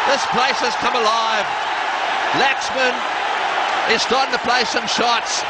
This place has come alive. Laxman is starting to play some shots.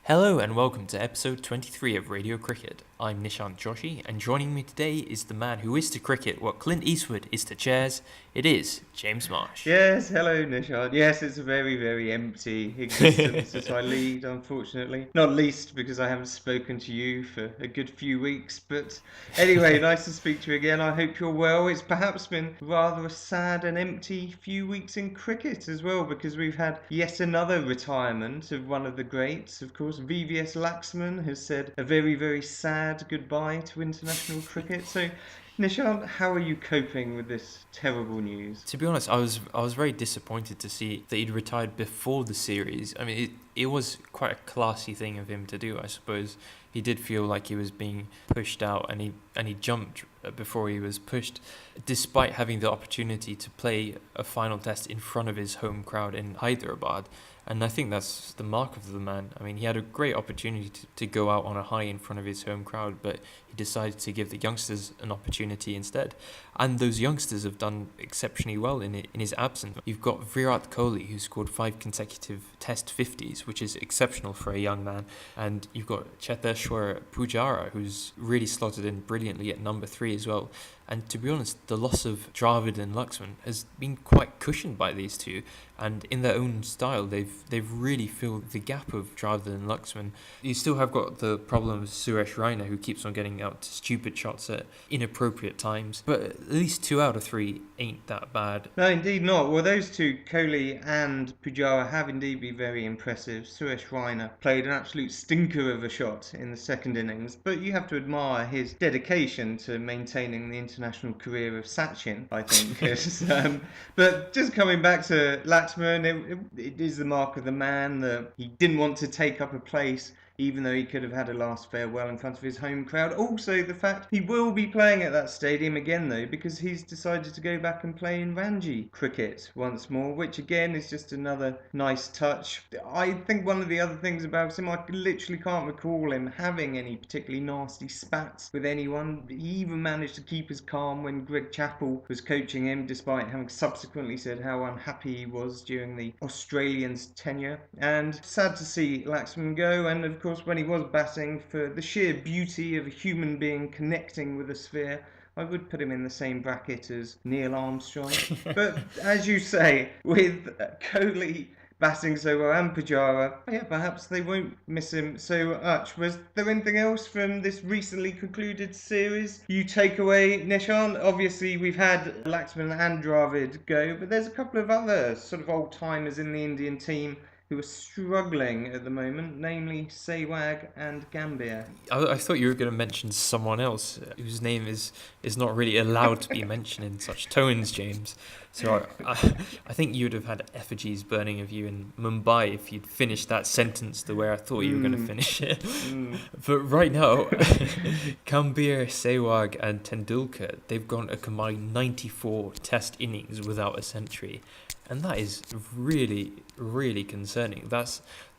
Hello and welcome to episode 23 of Radio Cricket. I'm Nishant Joshi, and joining me today is the man who is to cricket what Clint Eastwood is to chairs. It is James Marsh. Yes, hello Nishant. Yes, it's a very, very empty existence that I lead, unfortunately. Not least because I haven't spoken to you for a good few weeks. But anyway, nice to speak to you again. I hope you're well. It's perhaps been rather a sad and empty few weeks in cricket as well, because we've had yet another retirement of one of the greats. Of course, VVS Laxman has said a very, very sad goodbye to international cricket. So, Nishant, how are you coping with this terrible news? To be honest, I was very disappointed to see that he'd retired before the series. I mean, it was quite a classy thing of him to do, I suppose. He did feel like he was being pushed out, and he jumped before he was pushed, despite having the opportunity to play a final test in front of his home crowd in Hyderabad. And I think that's the mark of the man. I mean, he had a great opportunity to go out on a high in front of his home crowd, but he decided to give the youngsters an opportunity instead. And those youngsters have done exceptionally well in his absence. You've got Virat Kohli, who scored 5 consecutive Test 50s, which is exceptional for a young man. And you've got Che and Virat, who's really slotted in brilliantly at number 3 as well. And to be honest, the loss of Dravid and Laxman has been quite cushioned by these two. And in their own style, they've really filled the gap of Dravid and Laxman. You still have got the problem of Suresh Raina, who keeps on getting out stupid shots at inappropriate times. But at least 2 out of 3 ain't that bad. No, indeed not. Well, those two, Kohli and Pujara, have indeed been very impressive. Suresh Raina played an absolute stinker of a shot in the second innings, but you have to admire his dedication to maintaining the international career of Sachin, I think. But just coming back to Laxman, it is the mark of the man that he didn't want to take up a place, even though he could have had a last farewell in front of his home crowd. Also, the fact he will be playing at that stadium again, though, because he's decided to go back and play in Ranji cricket once more, which again is just another nice touch. I think one of the other things about him, I literally can't recall him having any particularly nasty spats with anyone. He even managed to keep his calm when Greg Chappell was coaching him, despite having subsequently said how unhappy he was during the Australians' tenure. And sad to see Laxman go, and of course when he was batting, for the sheer beauty of a human being connecting with a sphere, I would put him in the same bracket as Neil Armstrong. But as you say, with Kohli batting so well and Pujara, yeah, perhaps they won't miss him so much. Was there anything else from this recently concluded series you take away, Nishant? Obviously, we've had Laxman and Dravid go, but there's a couple of other sort of old-timers in the Indian team who are struggling at the moment, namely Sehwag and Gambier. I thought you were going to mention someone else whose name is not really allowed to be mentioned in such tones, James. So I think you would have had effigies burning of you in Mumbai if you'd finished that sentence the way I thought you were going to finish it. But right now, Gambier, Sehwag and Tendulkar, they've gone a combined 94 test innings without a century. And that is really, really concerning.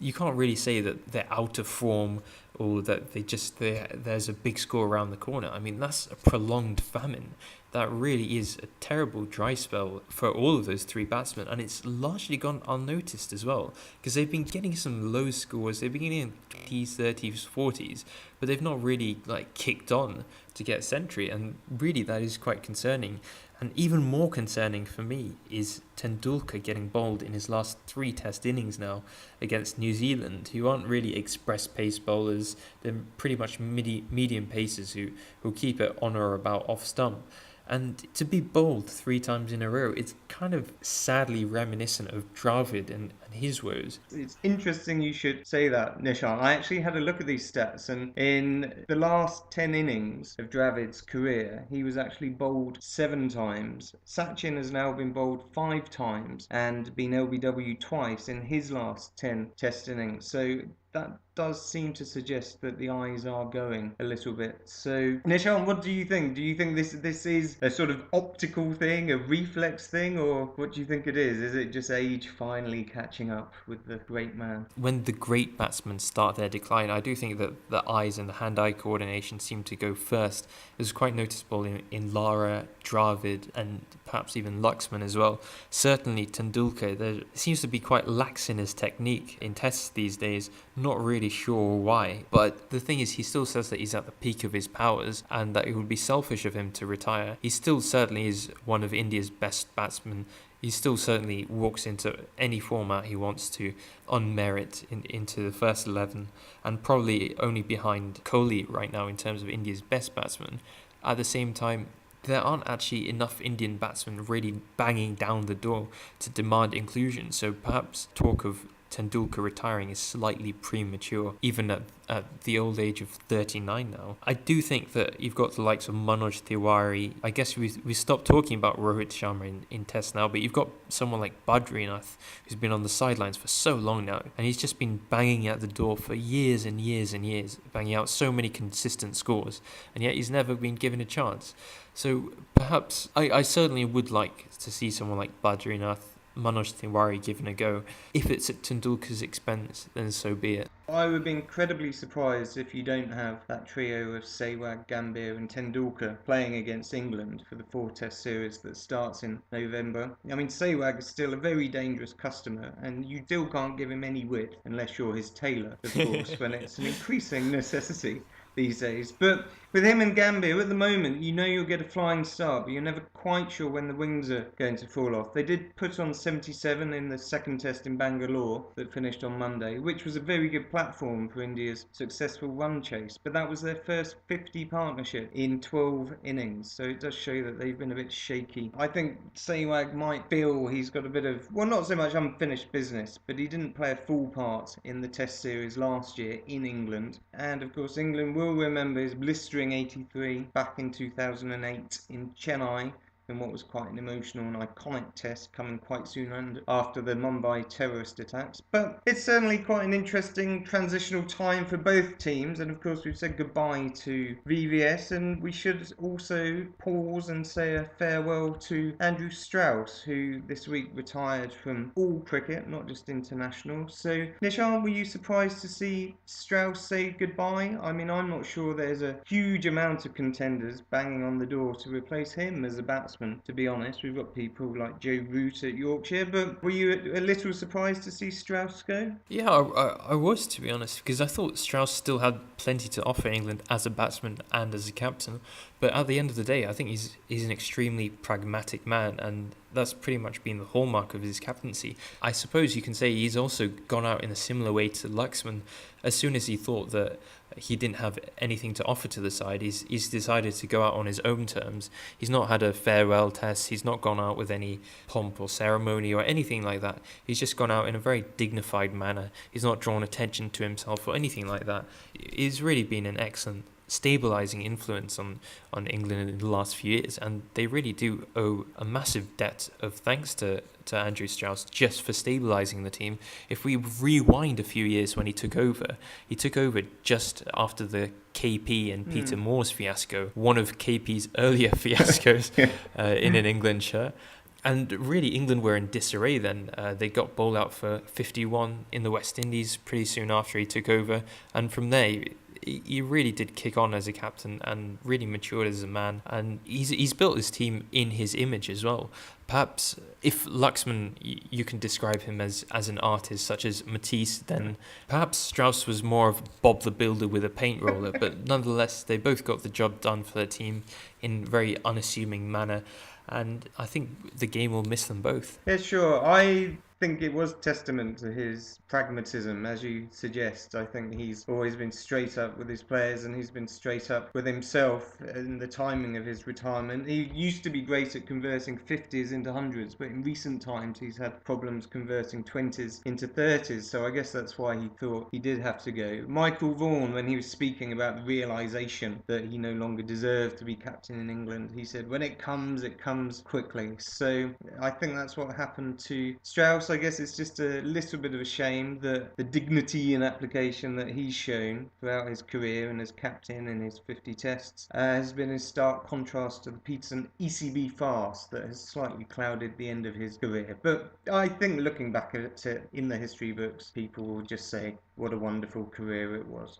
You can't really say that they're out of form or that there's a big score around the corner. I mean, that's a prolonged famine. That really is a terrible dry spell for all of those 3 batsmen, and it's largely gone unnoticed as well, because they've been getting some low scores. They've been getting 20s, 30s, 40s, but they've not really kicked on to get a century, and really that is quite concerning. And even more concerning for me is Tendulkar getting bowled in his last 3 test innings now against New Zealand, who aren't really express pace bowlers. They're pretty much medium pacers who keep it on or about off stump. And to be bowled 3 times in a row, it's kind of sadly reminiscent of Dravid and his woes. It's interesting you should say that, Nishant. I actually had a look at these stats, and in the last 10 innings of Dravid's career, he was actually bowled 7 times. Sachin has now been bowled 5 times and been LBW twice in his last 10 test innings. So that does seem to suggest that the eyes are going a little bit. So, Nishant, what do you think? Do you think this is a sort of optical thing, a reflex thing, or what do you think it is? Is it just age finally catching catching up with the great man. When the great batsmen start their decline, I do think that the eyes and the hand-eye coordination seem to go first. It was quite noticeable in Lara, Dravid, and perhaps even Luxman as well. Certainly Tendulkar, there seems to be quite lax in his technique in tests these days. Not really sure why, but the thing is, he still says that he's at the peak of his powers and that it would be selfish of him to retire. He still certainly is one of India's best batsmen. He still certainly walks into any format he wants to on merit into the first 11, and probably only behind Kohli right now in terms of India's best batsman. At the same time, there aren't actually enough Indian batsmen really banging down the door to demand inclusion, so perhaps talk of Tendulkar retiring is slightly premature, even at the old age of 39 now. I do think that you've got the likes of Manoj Tiwari. I guess we stopped talking about Rohit Sharma in Test now, but you've got someone like Badrinath who's been on the sidelines for so long now, and he's just been banging at the door for years and years and years, banging out so many consistent scores, and yet he's never been given a chance. So perhaps I certainly would like to see someone like Badrinath, Manoj Tiwari given a go. If it's at Tendulkar's expense, then so be it. I would be incredibly surprised if you don't have that trio of Sehwag, Gambhir and Tendulkar playing against England for the 4-test series that starts in November. I mean, Sehwag is still a very dangerous customer, and you still can't give him any width unless you're his tailor, of course, when it's an increasing necessity these days. But with him and Gambhir, at the moment, you know you'll get a flying start, but you're never quite sure when the wings are going to fall off. They did put on 77 in the second test in Bangalore that finished on Monday, which was a very good platform for India's successful run chase, but that was their first 50 partnership in 12 innings, so it does show that they've been a bit shaky. I think Sehwag might feel he's got a bit of, well, not so much unfinished business, but he didn't play a full part in the test series last year in England, and of course England will remember his blistering 83 back in 2008 in Chennai, in what was quite an emotional and iconic test coming quite soon after the Mumbai terrorist attacks. But it's certainly quite an interesting transitional time for both teams, and of course we've said goodbye to VVS, and we should also pause and say a farewell to Andrew Strauss, who this week retired from all cricket, not just international. So Nishan, were you surprised to see Strauss say goodbye? I mean, I'm not sure there's a huge amount of contenders banging on the door to replace him as a batsman. To be honest, we've got people like Joe Root at Yorkshire, but were you a little surprised to see Strauss go? Yeah, I was, to be honest, because I thought Strauss still had plenty to offer England as a batsman and as a captain. But at the end of the day, I think he's an extremely pragmatic man, and that's pretty much been the hallmark of his captaincy. I suppose you can say he's also gone out in a similar way to Luxman. As soon as he thought that he didn't have anything to offer to the side, he's decided to go out on his own terms. He's not had a farewell test, he's not gone out with any pomp or ceremony or anything like that. He's just gone out in a very dignified manner. He's not drawn attention to himself or anything like that. He's really been an excellent stabilising influence on England in the last few years, and they really do owe a massive debt of thanks to Andrew Strauss just for stabilising the team. If we rewind a few years when he took over just after the KP and Peter Moore's fiasco, one of KP's earlier fiascos in an England shirt. And really, England were in disarray then. They got bowled out for 51 in the West Indies pretty soon after he took over, and from there he really did kick on as a captain and really matured as a man, and he's built his team in his image as well. Perhaps if Luxman, you can describe him as an artist such as Matisse, then perhaps Strauss was more of Bob the Builder with a paint roller, but nonetheless they both got the job done for their team in a very unassuming manner, and I think the game will miss them both. Yeah, sure. I think it was testament to his pragmatism, as you suggest. I think he's always been straight up with his players, and he's been straight up with himself in the timing of his retirement. He used to be great at converting 50s into 100s, but in recent times he's had problems converting 20s into 30s, so I guess that's why he thought he did have to go. Michael Vaughan, when he was speaking about the realisation that he no longer deserved to be captain in England, he said, when it comes quickly. So I think that's what happened to Strauss. Strauss, I guess it's just a little bit of a shame that the dignity and application that he's shown throughout his career and as captain in his 50 tests has been in stark contrast to the Peterson ECB farce that has slightly clouded the end of his career. But I think looking back at it in the history books, people will just say what a wonderful career it was.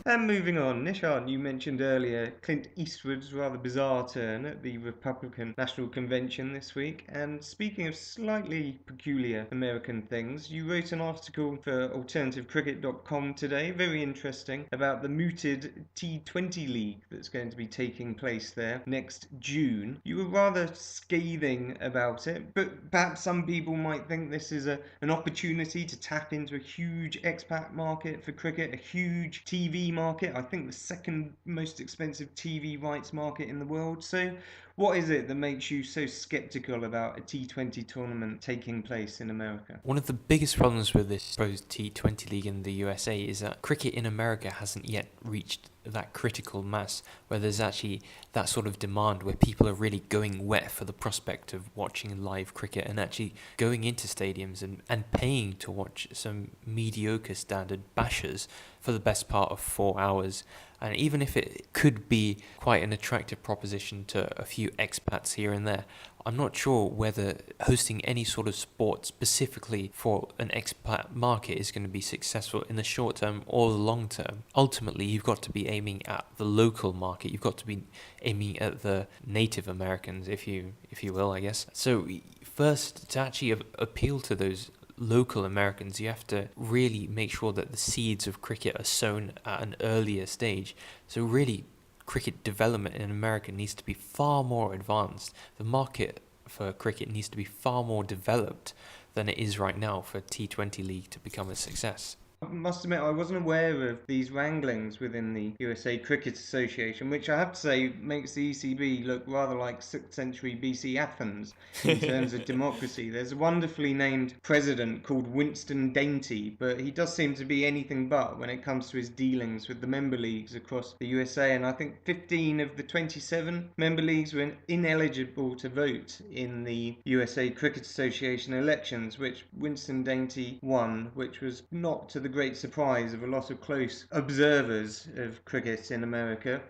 And moving on, Nishan, you mentioned earlier Clint Eastwood's rather bizarre turn at the Republican National Convention this week. And speaking of slightly peculiar American things, you wrote an article for AlternativeCricket.com today, very interesting, about the mooted T20 league that's going to be taking place there next June. You were rather scathing about it, but perhaps some people might think this is an opportunity to tap into a huge expat market for cricket, a huge TV market, I think the second most expensive TV rights market in the world. So what is it that makes you so sceptical about a T20 tournament taking place in America? One of the biggest problems with this proposed T20 league in the USA is that cricket in America hasn't yet reached that critical mass where there's actually that sort of demand where people are really going wet for the prospect of watching live cricket and actually going into stadiums and paying to watch some mediocre standard bashers for the best part of 4 hours. And even if it could be quite an attractive proposition to a few expats here and there, I'm not sure whether hosting any sort of sport specifically for an expat market is going to be successful in the short term or the long term. Ultimately, you've got to be aiming at the local market. You've got to be aiming at the Native Americans, if you will, I guess. So first, to actually appeal to those local Americans, you have to really make sure that the seeds of cricket are sown at an earlier stage. So really, cricket development in America needs to be far more advanced. The market for cricket needs to be far more developed than it is right now for T20 league to become a success. I must admit, I wasn't aware of these wranglings within the USA Cricket Association, which I have to say makes the ECB look rather like 6th century BC Athens in terms of democracy. There's a wonderfully named president called Winston Dainty, but he does seem to be anything but when it comes to his dealings with the member leagues across the USA. And I think 15 of the 27 member leagues were ineligible to vote in the USA Cricket Association elections, which Winston Dainty won, which was not to the great surprise of a lot of close observers of cricket in America.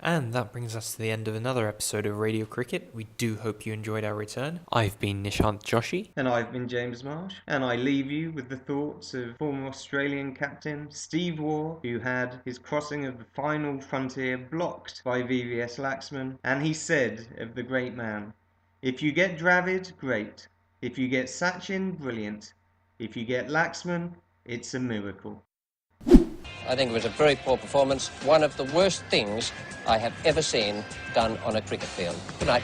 And that brings us to the end of another episode of Radio Cricket. We do hope you enjoyed our return. I've been Nishant Joshi. And I've been James Marsh. And I leave you with the thoughts of former Australian captain Steve Waugh, who had his crossing of the final frontier blocked by VVS Laxman. And he said of the great man, "If you get Dravid, great. If you get Sachin, brilliant. If you get Laxman, it's a miracle." I think it was a very poor performance. One of the worst things I have ever seen done on a cricket field. Good night.